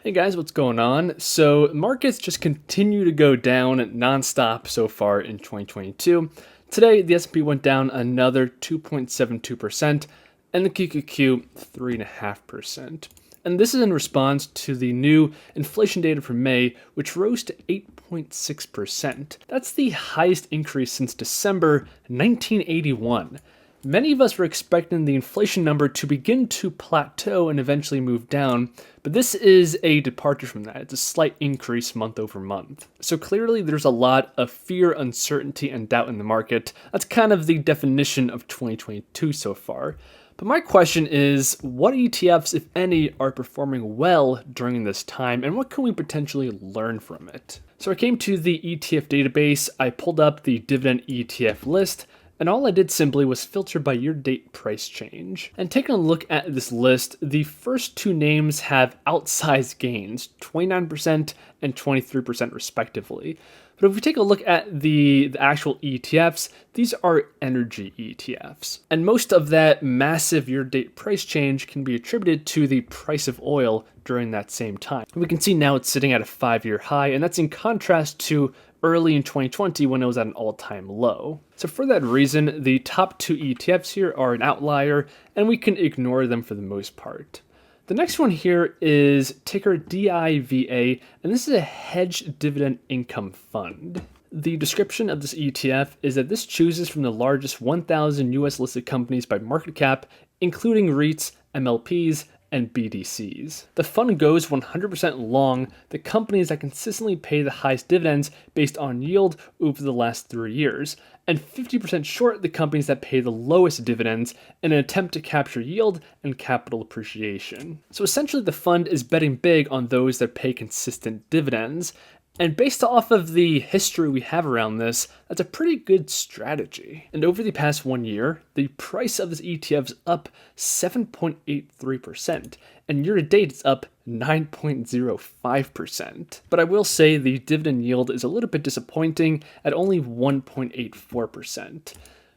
Hey guys, what's going on? So markets just continue to go down nonstop so far in 2022. Today, the S&P went down another 2.72%, and the QQQ 3.5%. And this is in response to the new inflation data for May, which rose to 8.6%. That's the highest increase since December 1981. Many of us were expecting the inflation number to begin to plateau and eventually move down, but this is a departure from that. It's a slight increase month over month. So clearly there's a lot of fear, uncertainty, and doubt in the market. That's kind of the definition of 2022 so far. But my question is, what ETFs, if any, are performing well during this time, and what can we potentially learn from it? So I came to the ETF database, I pulled up the Dividend ETF list, and all I did simply was filter by year-to-date price change. And taking a look at this list, the first two names have outsized gains, 29% and 23% respectively. But if we take a look at the actual ETFs, these are energy ETFs. And most of that massive year-to-date price change can be attributed to the price of oil during that same time. And we can see now it's sitting at a 5-year high, and that's in contrast to early in 2020 when it was at an all-time low. So for that reason, the top two ETFs here are an outlier, and we can ignore them for the most part. The next one here is ticker DIVA, and this is a hedged dividend income fund. The description of this ETF is that this chooses from the largest 1,000 US listed companies by market cap, including REITs, MLPs, and BDCs. The fund goes 100% long the companies that consistently pay the highest dividends based on yield over the last 3 years, and 50% short the companies that pay the lowest dividends in an attempt to capture yield and capital appreciation. So essentially the fund is betting big on those that pay consistent dividends, and based off of the history we have around this, that's a pretty good strategy. And over the past 1 year, the price of this ETF is up 7.83%, and year to date it's up 9.05%. But I will say the dividend yield is a little bit disappointing at only 1.84%.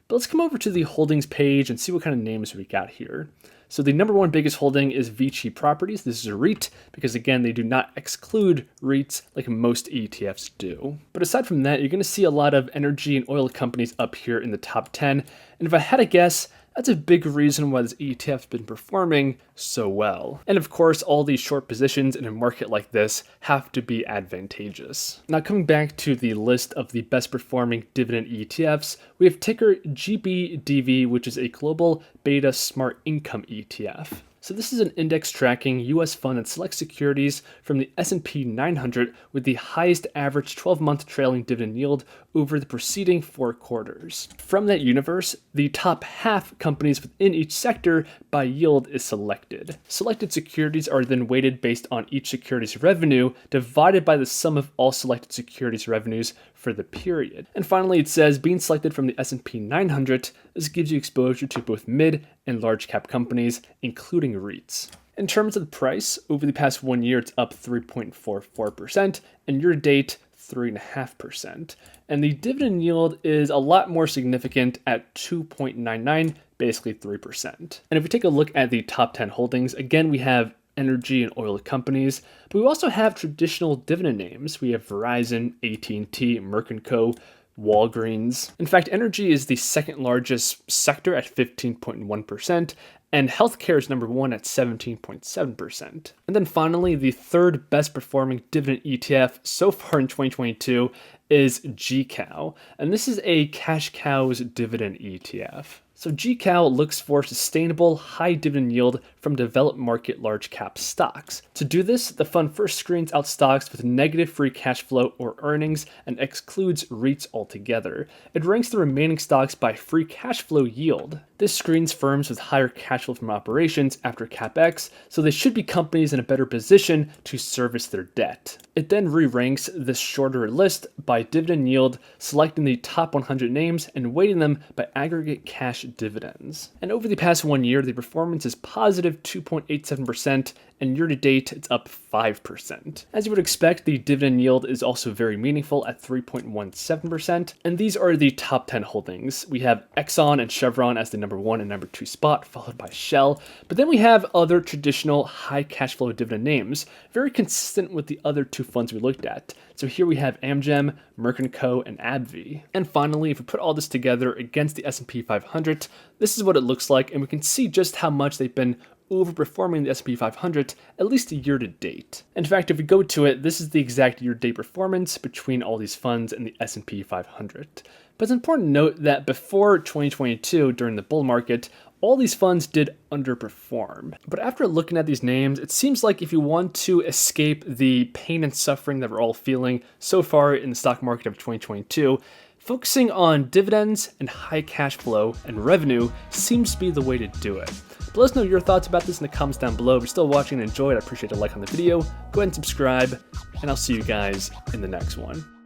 But let's come over to the holdings page and see what kind of names we got here. So the number one biggest holding is Vici Properties. This is a REIT because, again, they do not exclude REITs like most ETFs do. But aside from that, you're going to see a lot of energy and oil companies up here in the top 10. And if I had to guess, that's a big reason why this ETF's been performing so well. And of course, all these short positions in a market like this have to be advantageous. Now coming back to the list of the best performing dividend ETFs, we have ticker GBDV, which is a global beta smart income ETF. So this is an index tracking US fund that selects securities from the S&P 900 with the highest average 12-month trailing dividend yield over the preceding 4 quarters. From that universe, the top half companies within each sector by yield is selected. Selected securities are then weighted based on each security's revenue divided by the sum of all selected securities revenues for the period. And finally, it says being selected from the S&P 900, this gives you exposure to both mid and large cap companies, including REITs. In terms of the price, over the past 1 year, it's up 3.44%, and year to date, 3.5%. And the dividend yield is a lot more significant at 2.99, basically 3%. And if we take a look at the top 10 holdings, again, we have energy and oil companies, but we also have traditional dividend names. We have Verizon, AT&T, Merck & Co., Walgreens. In fact, energy is the second largest sector at 15.1%, and healthcare is number 1 at 17.7%. And then finally, the third best performing dividend ETF so far in 2022 is GCAL, and this is a cash cows dividend ETF. So GCAL looks for sustainable high dividend yield from developed market large cap stocks. To do this, the fund first screens out stocks with negative free cash flow or earnings and excludes REITs altogether. It ranks the remaining stocks by free cash flow yield. This screens firms with higher cash flow from operations after CapEx, so they should be companies in a better position to service their debt. It then re-ranks this shorter list by dividend yield, selecting the top 100 names and weighting them by aggregate cash dividends. And over the past 1 year, the performance is positive 2.87%, and year to date it's up 5%. As you would expect, the dividend yield is also very meaningful at 3.17%, and these are the top 10 holdings. We have Exxon and Chevron as the number 1 and number 2 spot, followed by Shell, but then we have other traditional high cash flow dividend names, very consistent with the other 2 funds we looked at. So here we have Amgen, Merck & Co, and AbbVie. And finally, if we put all this together against the S&P 500, this is what it looks like, and we can see just how much they've been overperforming the S&P 500, at least year to date. In fact, if we go to it, this is the exact year to date performance between all these funds and the S&P 500. But it's important to note that before 2022, during the bull market, all these funds did underperform. But after looking at these names, it seems like if you want to escape the pain and suffering that we're all feeling so far in the stock market of 2022, focusing on dividends and high cash flow and revenue seems to be the way to do it. But let us know your thoughts about this in the comments down below. If you're still watching and enjoyed, I appreciate a like on the video. Go ahead and subscribe, and I'll see you guys in the next one.